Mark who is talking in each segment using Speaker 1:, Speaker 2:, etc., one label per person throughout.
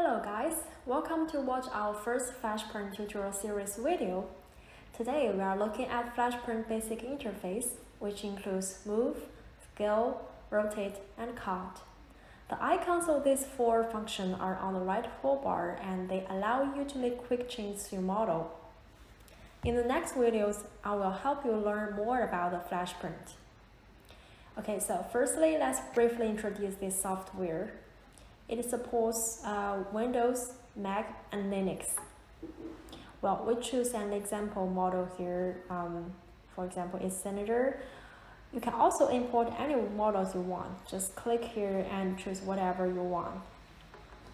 Speaker 1: Hello guys, welcome to watch our first FlashPrint tutorial series video. Today we are looking at FlashPrint basic interface, which includes move, scale, rotate, and cut. The icons of these four functions are on the right toolbar and they allow you to make quick changes to your model. In the next videos, I will help you learn more about the FlashPrint. Okay, so firstly, let's briefly introduce this software. It supports Windows, Mac, and Linux. Well, we choose an example model here. For example, is Senator. You can also import any models you want. Just click here and choose whatever you want.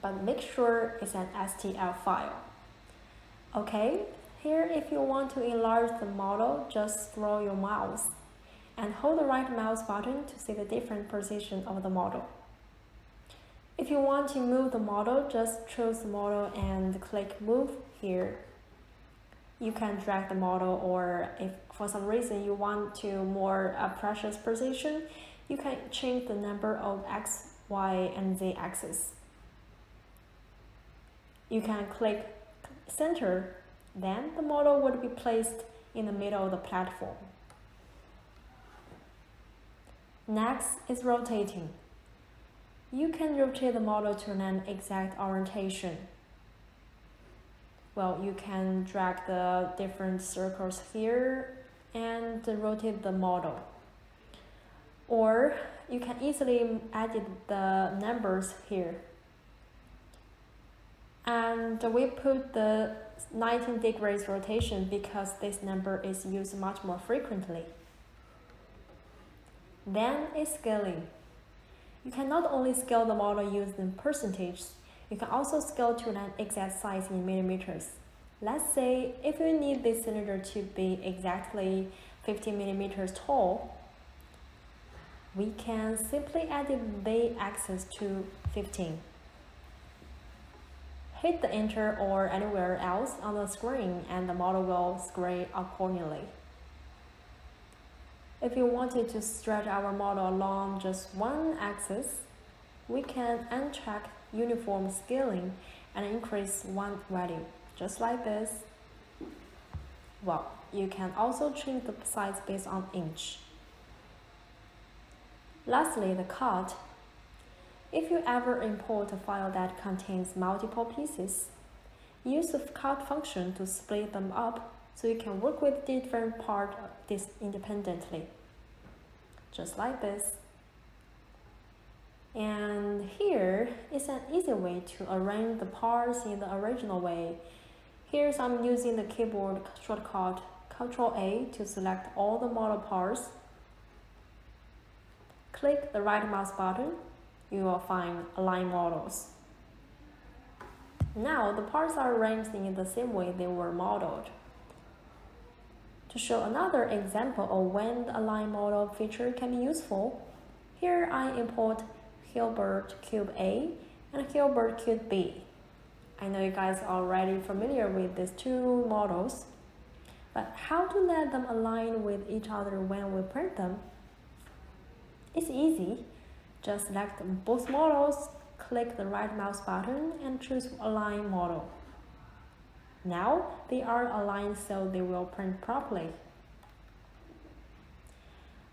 Speaker 1: But make sure it's an STL file. Okay, here if you want to enlarge the model, just scroll your mouse and hold the right mouse button to see the different position of the model. If you want to move the model, just choose the model and click Move here. You can drag the model, or if for some reason you want to more precious position, you can change the number of X, Y, and Z axis. You can click Center, then the model would be placed in the middle of the platform. Next is rotating. You can rotate the model to an exact orientation. Well, you can drag the different circles here and rotate the model. Or you can easily edit the numbers here. And we put the 19 degrees rotation because this number is used much more frequently. Then is scaling. You can not only scale the model using percentage, you can also scale to an exact size in millimeters. Let's say if you need this cylinder to be exactly 15 millimeters tall, we can simply edit the axis to 15. Hit the enter or anywhere else on the screen and the model will scale accordingly. If you wanted to stretch our model along just one axis, we can uncheck uniform scaling and increase one value, just like this. Well, you can also change the size based on inch. Lastly, the cut. If you ever import a file that contains multiple pieces, use the cut function to split them up so you can work with different parts independently, just like this. And here is an easy way to arrange the parts in the original way. Here's I'm using the keyboard shortcut Ctrl+A to select all the model parts. Click the right mouse button, you will find Align Models. Now the parts are arranged in the same way they were modeled. To show another example of when the Align Model feature can be useful, here I import Hilbert Cube A and Hilbert Cube B. I know you guys are already familiar with these two models, but how to let them align with each other when we print them? It's easy. Just select both models, click the right mouse button and choose Align Model. Now they are aligned so they will print properly.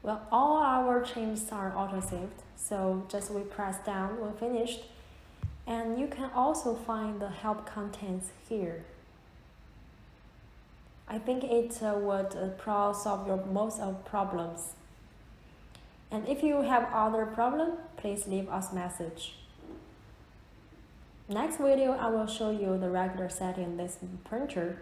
Speaker 1: Well, all our changes are auto-saved, so just we press down when finished. And you can also find the help contents here. I think it would solve your most of problems. And if you have other problem, please leave us a message. Next video, I will show you the regular setting in this printer.